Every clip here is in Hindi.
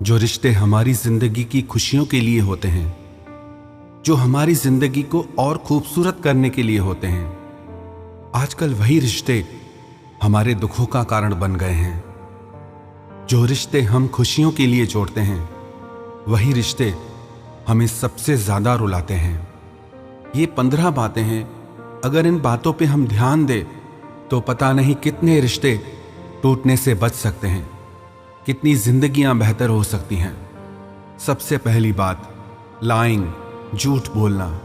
जो रिश्ते हमारी जिंदगी की खुशियों के लिए होते हैं, जो हमारी जिंदगी को और खूबसूरत करने के लिए होते हैं, आजकल वही रिश्ते हमारे दुखों का कारण बन गए हैं। जो रिश्ते हम खुशियों के लिए जोड़ते हैं, वही रिश्ते हमें सबसे ज्यादा रुलाते हैं। ये 15 बातें हैं, अगर इन बातों पे हम ध्यान दें तो पता नहीं कितने रिश्ते टूटने से बच सकते हैं, कितनी जिंदगियां बेहतर हो सकती हैं। सबसे पहली बात, लाइंग, झूठ बोलना।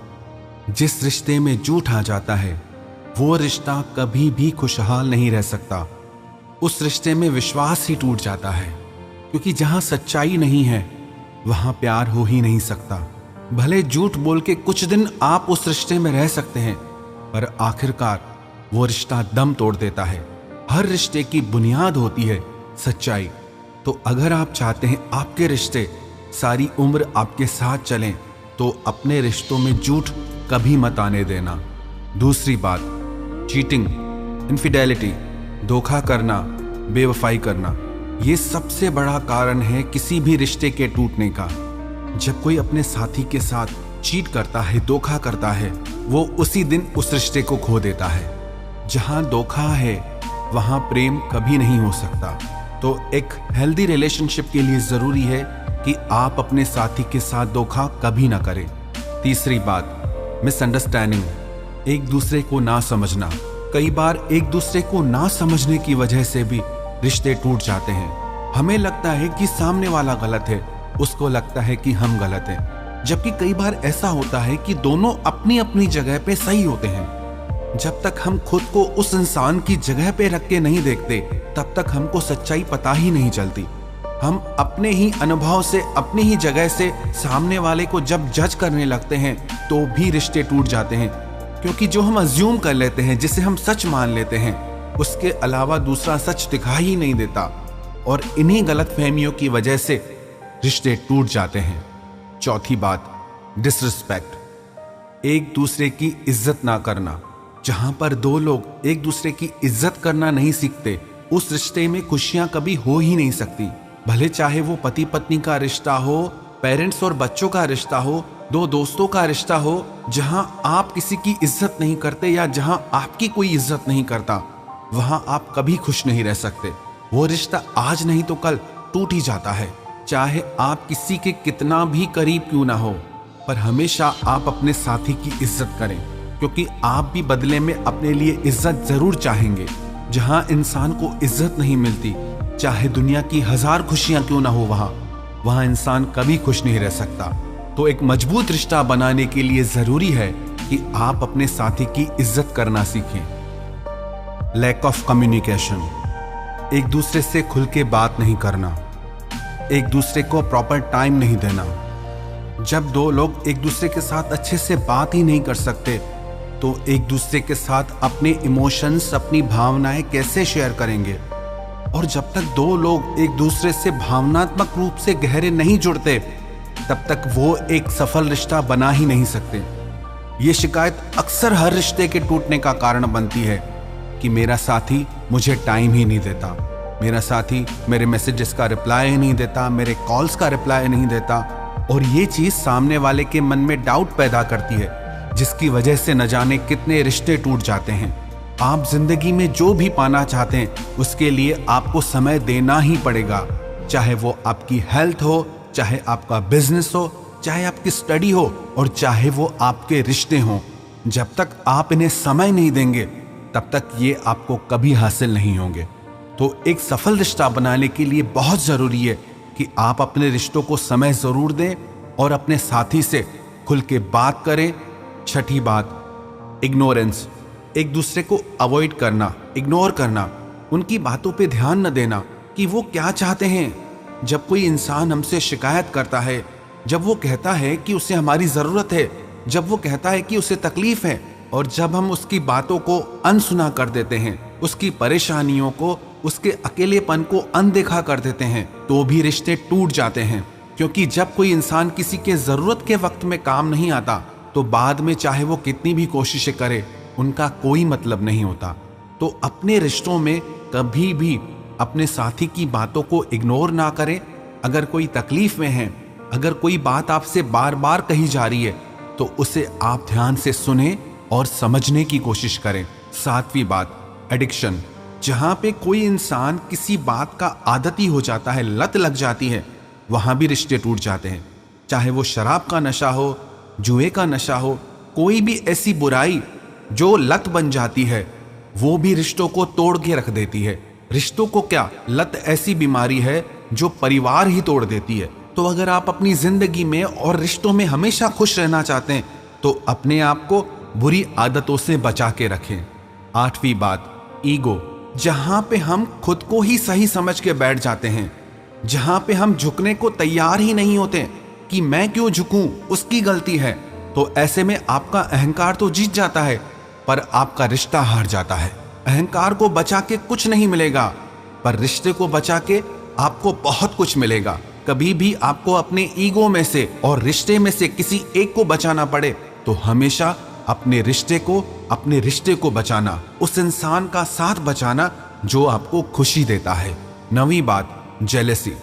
जिस रिश्ते में झूठ आ जाता है वो रिश्ता कभी भी खुशहाल नहीं रह सकता। उस रिश्ते में विश्वास ही टूट जाता है, क्योंकि जहां सच्चाई नहीं है वहां प्यार हो ही नहीं सकता। भले झूठ बोल के कुछ दिन आप उस रिश्ते में रह सकते हैं, पर आखिरकार वो रिश्ता दम तोड़ देता है। हर रिश्ते की बुनियाद होती है सच्चाई। तो अगर आप चाहते हैं आपके रिश्ते सारी उम्र आपके साथ चलें, तो अपने रिश्तों में झूठ कभी मत आने देना। दूसरी बात, चीटिंग, इनफिडेलिटी, धोखा करना, बेवफाई करना, ये सबसे बड़ा कारण है किसी भी रिश्ते के टूटने का। जब कोई अपने साथी के साथ चीट करता है, धोखा करता है, वो उसी दिन उस रिश्ते को खो देता है। जहां धोखा है वहां प्रेम कभी नहीं हो सकता। तो एक हेल्दी रिलेशनशिप के लिए जरूरी है कि आप अपने साथी के साथ धोखा कभी ना करें। तीसरी बात, मिसअंडरस्टैंडिंग, एक दूसरे को ना समझना। कई बार एक दूसरे को ना समझने की वजह से भी रिश्ते टूट जाते हैं। हमें लगता है कि सामने वाला गलत है, उसको लगता है कि हम गलत हैं, जबकि कई बार ऐसा होता है कि दोनों अपनी अपनी जगह पे सही होते हैं। जब तक हम खुद को उस इंसान की जगह पे रख के नहीं देखते, तब तक हमको सच्चाई पता ही नहीं चलती। हम अपने ही अनुभव से, अपनी ही जगह से सामने वाले को जब जज करने लगते हैं तो भी रिश्ते टूट जाते हैं, क्योंकि जो हम अज्यूम कर लेते हैं, जिसे हम सच मान लेते हैं, उसके अलावा दूसरा सच दिखाई ही नहीं देता। और इन्हीं गलतफहमियों की वजह से रिश्ते टूट जाते हैं। चौथी बात, डिसरिस्पेक्ट, एक दूसरे की इज्जत ना करना। जहां पर दो लोग एक दूसरे की इज्जत करना नहीं सीखते, उस रिश्ते में खुशियां कभी हो ही नहीं सकती। भले चाहे वो पति पत्नी का रिश्ता हो, पेरेंट्स और बच्चों का रिश्ता हो, दो दोस्तों का रिश्ता हो, जहां आप किसी की इज्जत नहीं करते या जहां आपकी कोई इज्जत नहीं करता, वहां आप कभी खुश नहीं रह सकते। वो रिश्ता आज नहीं तो कल टूट ही जाता है। चाहे आप किसी के कितना भी करीब क्यों ना हो, पर हमेशा आप अपने साथी की इज्जत करें, क्योंकि आप भी बदले में अपने लिए इज्जत जरूर चाहेंगे। जहां इंसान को इज्जत नहीं मिलती, चाहे दुनिया की 1000 खुशियां क्यों ना हो, वहां इंसान कभी खुश नहीं रह सकता। तो एक मजबूत रिश्ता बनाने के लिए जरूरी है कि आप अपने साथी की इज्जत करना सीखें। लैक ऑफ कम्युनिकेशन, एक दूसरे से खुल के बात नहीं करना, एक दूसरे को प्रॉपर टाइम नहीं देना। जब दो लोग एक दूसरे के साथ अच्छे से बात ही नहीं कर सकते, तो एक दूसरे के साथ अपने इमोशंस, अपनी भावनाएं कैसे शेयर करेंगे? और जब तक दो लोग एक दूसरे से भावनात्मक रूप से गहरे नहीं जुड़ते, तब तक वो एक सफल रिश्ता बना ही नहीं सकते। ये शिकायत अक्सर हर रिश्ते के टूटने का कारण बनती है कि मेरा साथी मुझे टाइम ही नहीं देता, मेरा साथी मेरे मैसेजेस का रिप्लाई नहीं देता, मेरे कॉल्स का रिप्लाई नहीं देता। और ये चीज सामने वाले के मन में डाउट पैदा करती है, जिसकी वजह से न जाने कितने रिश्ते टूट जाते हैं। आप जिंदगी में जो भी पाना चाहते हैं, उसके लिए आपको समय देना ही पड़ेगा। चाहे वो आपकी हेल्थ हो, चाहे आपका बिजनेस हो, चाहे आपकी स्टडी हो, और चाहे वो आपके रिश्ते हों। जब तक आप इन्हें समय नहीं देंगे, तब तक ये आपको कभी हासिल नहीं होंगे। तो एक सफल रिश्ता बनाने के लिए बहुत जरूरी है कि आप अपने रिश्तों को समय जरूर दें और अपने साथी से खुल के बात करें। छठी बात, इग्नोरेंस, एक दूसरे को अवॉइड करना, इग्नोर करना, उनकी बातों पे ध्यान न देना कि वो क्या चाहते हैं। जब कोई इंसान हमसे शिकायत करता है, जब वो कहता है कि उसे हमारी ज़रूरत है, जब वो कहता है कि उसे तकलीफ है, और जब हम उसकी बातों को अनसुना कर देते हैं, उसकी परेशानियों को, उसके अकेलेपन को अनदेखा कर देते हैं, तो भी रिश्ते टूट जाते हैं। क्योंकि जब कोई इंसान किसी के ज़रूरत के वक्त में काम नहीं आता, तो बाद में चाहे वो कितनी भी कोशिशें करे, उनका कोई मतलब नहीं होता। तो अपने रिश्तों में कभी भी अपने साथी की बातों को इग्नोर ना करें, अगर कोई तकलीफ में है, अगर कोई बात आपसे बार बार कही जा रही है, तो उसे आप ध्यान से सुने और समझने की कोशिश करें। 7वीं बात, एडिक्शन। जहां पे कोई इंसान किसी बात का आदती हो जाता है, लत लग जाती है, वहां भी रिश्ते टूट जाते हैं। चाहे वो शराब का नशा हो, जुए का नशा हो, कोई भी ऐसी बुराई जो लत बन जाती है, वो भी रिश्तों को तोड़ के रख देती है। रिश्तों को क्या, लत ऐसी बीमारी है जो परिवार ही तोड़ देती है। तो अगर आप अपनी जिंदगी में और रिश्तों में हमेशा खुश रहना चाहते हैं, तो अपने आप को बुरी आदतों से बचा के रखें। 8वीं बात, ईगो। जहां पे हम खुद को ही सही समझ के बैठ जाते हैं, जहां पे हम झुकने को तैयार ही नहीं होते कि मैं क्यों झुकूं, उसकी गलती है, तो ऐसे में आपका अहंकार तो जीत जाता है, पर आपका रिश्ता हार जाता है। अहंकार को बचा के कुछ नहीं मिलेगा, पर रिश्ते को बचा के आपको बहुत कुछ मिलेगा। कभी भी आपको अपने ईगो में से और रिश्ते में से किसी एक को बचाना पड़े, तो हमेशा अपने रिश्ते को बचाना, उस इंसान का साथ बचाना जो आपको खुशी देता है। 9वीं बात, जेलसी।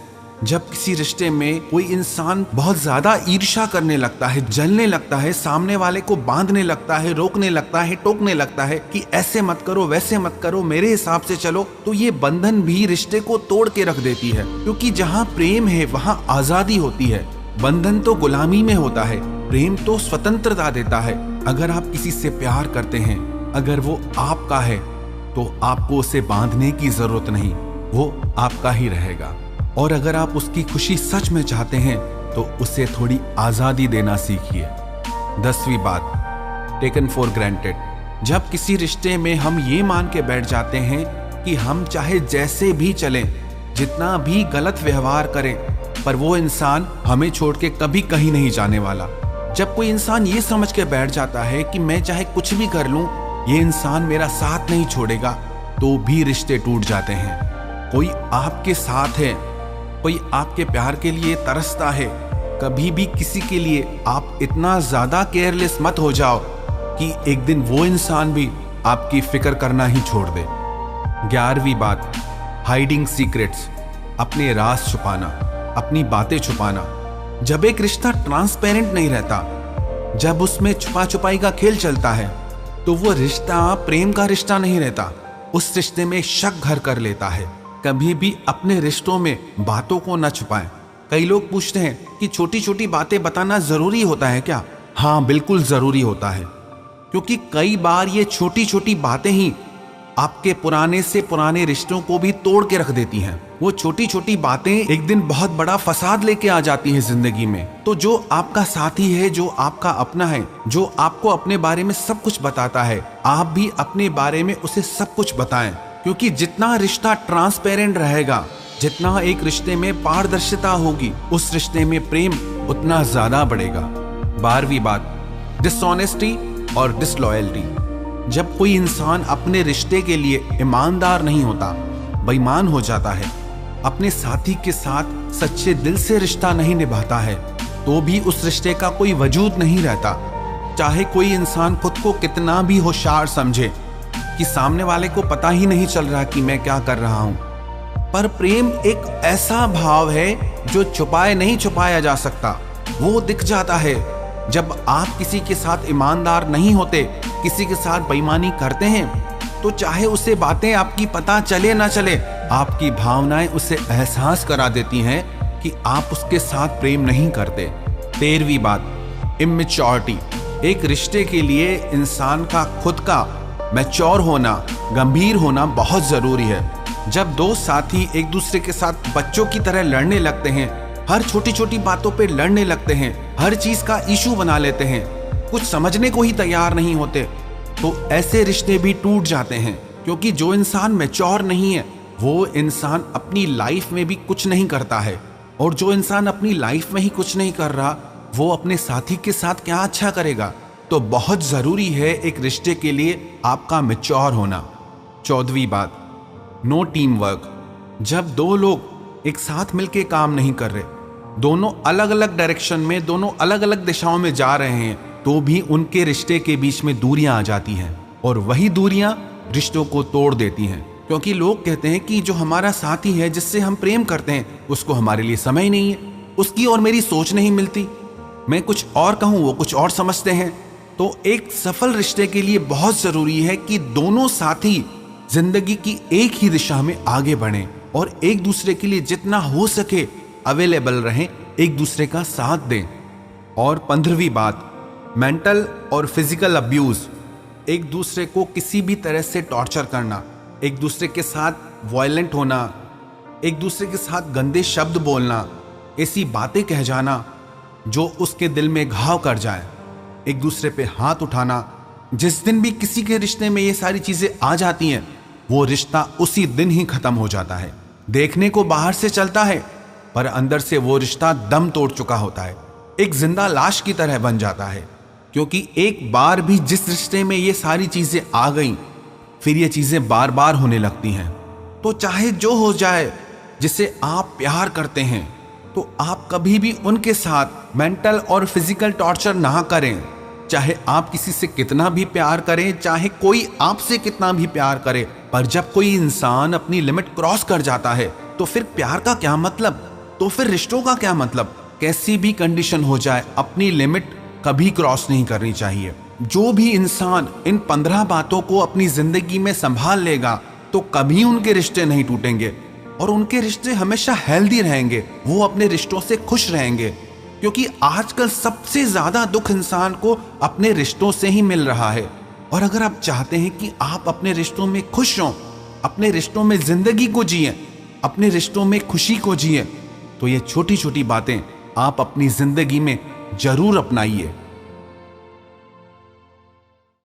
जब किसी रिश्ते में कोई इंसान बहुत ज्यादा ईर्ष्या करने लगता है, जलने लगता है, सामने वाले को बांधने लगता है, रोकने लगता है, टोकने लगता है कि ऐसे मत करो, वैसे मत करो, मेरे हिसाब से चलो, तो ये बंधन भी रिश्ते को तोड़ के रख देती है। क्योंकि जहाँ प्रेम है वहाँ आजादी होती है। बंधन तो गुलामी में होता है, प्रेम तो स्वतंत्रता देता है। अगर आप किसी से प्यार करते हैं, अगर वो आपका है, तो आपको उसे बांधने की जरूरत नहीं, वो आपका ही रहेगा। और अगर आप उसकी खुशी सच में चाहते हैं, तो उसे थोड़ी आजादी देना सीखिए। 10वीं बात, टेकन फॉर ग्रांटेड। जब किसी रिश्ते में हम ये मान के बैठ जाते हैं कि हम चाहे जैसे भी चलें, जितना भी गलत व्यवहार करें, पर वो इंसान हमें छोड़ के कभी कहीं नहीं जाने वाला। जब कोई इंसान ये समझ के बैठ जाता है कि मैं चाहे कुछ भी कर लूं, ये इंसान मेरा साथ नहीं छोड़ेगा, तो भी रिश्ते टूट जाते हैं। कोई आपके साथ है, कोई आपके प्यार के लिए तरसता है, कभी भी किसी के लिए आप इतना ज्यादा केयरलेस मत हो जाओ कि एक दिन वो इंसान भी आपकी फिक्र करना ही छोड़ दे। 11वीं बात, हाइडिंग सीक्रेट्स। अपने राज छुपाना, अपनी बातें छुपाना। जब एक रिश्ता ट्रांसपेरेंट नहीं रहता, जब उसमें छुपा छुपाई का खेल चलता है, तो वो रिश्ता प्रेम का रिश्ता नहीं रहता, उस रिश्ते में शक घर कर लेता है। कभी भी अपने रिश्तों में बातों को न छुपाएं। कई लोग पूछते हैं कि छोटी छोटी बातें बताना जरूरी होता है क्या? हाँ, बिल्कुल जरूरी होता है, क्योंकि कई बार ये छोटी छोटी बातें ही आपके पुराने से पुराने रिश्तों को भी तोड़ के रख देती हैं। वो छोटी छोटी बातें एक दिन बहुत बड़ा फसाद लेके आ जाती हैं जिंदगी में। तो जो आपका साथी है, जो आपका अपना है, जो आपको अपने बारे में सब कुछ बताता है, आप भी अपने बारे में उसे सब कुछ बताएं। क्योंकि जितना रिश्ता ट्रांसपेरेंट रहेगा, जितना एक रिश्ते में पारदर्शिता होगी, उस रिश्ते में प्रेम उतना ज्यादा बढ़ेगा। 12वीं बात, डिसऑनेस्टी और डिसलॉयल्टी। जब कोई इंसान अपने रिश्ते के लिए ईमानदार नहीं होता, बेईमान हो जाता है, अपने साथी के साथ सच्चे दिल से रिश्ता नहीं निभाता है, तो भी उस रिश्ते का कोई वजूद नहीं रहता। चाहे कोई इंसान खुद को कितना भी होशियार समझे कि सामने वाले को पता ही नहीं चल रहा कि मैं क्या कर रहा हूं, पर प्रेम एक ऐसा भाव है जो छुपाए नहीं छुपाया जा सकता। वो दिख जाता है। जब आप किसी के साथ ईमानदार नहीं होते, किसी के साथ बेईमानी करते हैं, तो चाहे उसे बातें आपकी पता चले ना चले, आपकी भावनाएं उसे एहसास करा देती हैं कि आप उसके साथ प्रेम नहीं करते। 13वीं बात, इमेच्योरिटी। एक रिश्ते के लिए इंसान का खुद का मैच्योर होना, गंभीर होना बहुत जरूरी है। जब दो साथी एक दूसरे के साथ बच्चों की तरह लड़ने लगते हैं, हर छोटी छोटी बातों पे लड़ने लगते हैं, हर चीज का इशू बना लेते हैं, कुछ समझने को ही तैयार नहीं होते, तो ऐसे रिश्ते भी टूट जाते हैं। क्योंकि जो इंसान मैच्योर नहीं है, वो इंसान अपनी लाइफ में भी कुछ नहीं करता है, और जो इंसान अपनी लाइफ में ही कुछ नहीं कर रहा, वो अपने साथी के साथ क्या अच्छा करेगा। तो बहुत जरूरी है एक रिश्ते के लिए आपका मैच्योर होना। 14वीं बात, नो टीम वर्क। जब दो लोग एक साथ मिलके काम नहीं कर रहे, दोनों अलग अलग डायरेक्शन में, दोनों अलग अलग दिशाओं में जा रहे हैं, तो भी उनके रिश्ते के बीच में दूरियां आ जाती हैं, और वही दूरियां रिश्तों को तोड़ देती हैं। क्योंकि लोग कहते हैं कि जो हमारा साथी है, जिससे हम प्रेम करते हैं, उसको हमारे लिए समय ही नहीं है, उसकी और मेरी सोच नहीं मिलती, मैं कुछ और कहूँ वो कुछ और समझते हैं। तो एक सफल रिश्ते के लिए बहुत जरूरी है कि दोनों साथी जिंदगी की एक ही दिशा में आगे बढ़ें और एक दूसरे के लिए जितना हो सके अवेलेबल रहें, एक दूसरे का साथ दें। और 15वीं बात, मेंटल और फिजिकल अब्यूज, एक दूसरे को किसी भी तरह से टॉर्चर करना, एक दूसरे के साथ वायलेंट होना, एक दूसरे के साथ गंदे शब्द बोलना, ऐसी बातें कह जाना जो उसके दिल में घाव कर जाए, एक दूसरे पे हाथ उठाना। जिस दिन भी किसी के रिश्ते में ये सारी चीजें आ जाती हैं, वो रिश्ता उसी दिन ही खत्म हो जाता है। देखने को बाहर से चलता है, पर अंदर से वो रिश्ता दम तोड़ चुका होता है, एक जिंदा लाश की तरह बन जाता है। क्योंकि एक बार भी जिस रिश्ते में ये सारी चीजें आ गईं, फिर ये चीजें बार बार होने लगती हैं। तो चाहे जो हो जाए, जिसे आप प्यार करते हैं, तो आप कभी भी उनके साथ मेंटल और फिजिकल टॉर्चर ना करें। चाहे आप किसी से कितना भी प्यार करें, चाहे कोई आपसे कितना भी प्यार करे, पर जब कोई इंसान अपनी लिमिट क्रॉस कर जाता है, तो फिर प्यार का क्या मतलब, तो फिर रिश्तों का क्या मतलब। कैसी भी कंडीशन हो जाए, अपनी लिमिट कभी क्रॉस नहीं करनी चाहिए। जो भी इंसान इन 15 बातों को अपनी जिंदगी में संभाल लेगा, तो कभी उनके रिश्ते नहीं टूटेंगे और उनके रिश्ते हमेशा हेल्दी रहेंगे, वो अपने रिश्तों से खुश रहेंगे। क्योंकि आजकल सबसे ज्यादा दुख इंसान को अपने रिश्तों से ही मिल रहा है। और अगर आप चाहते हैं कि आप अपने रिश्तों में खुश हों, अपने रिश्तों में जिंदगी को जिए, अपने रिश्तों में खुशी को जिए, तो ये छोटी छोटी बातें आप अपनी जिंदगी में जरूर अपनाइए।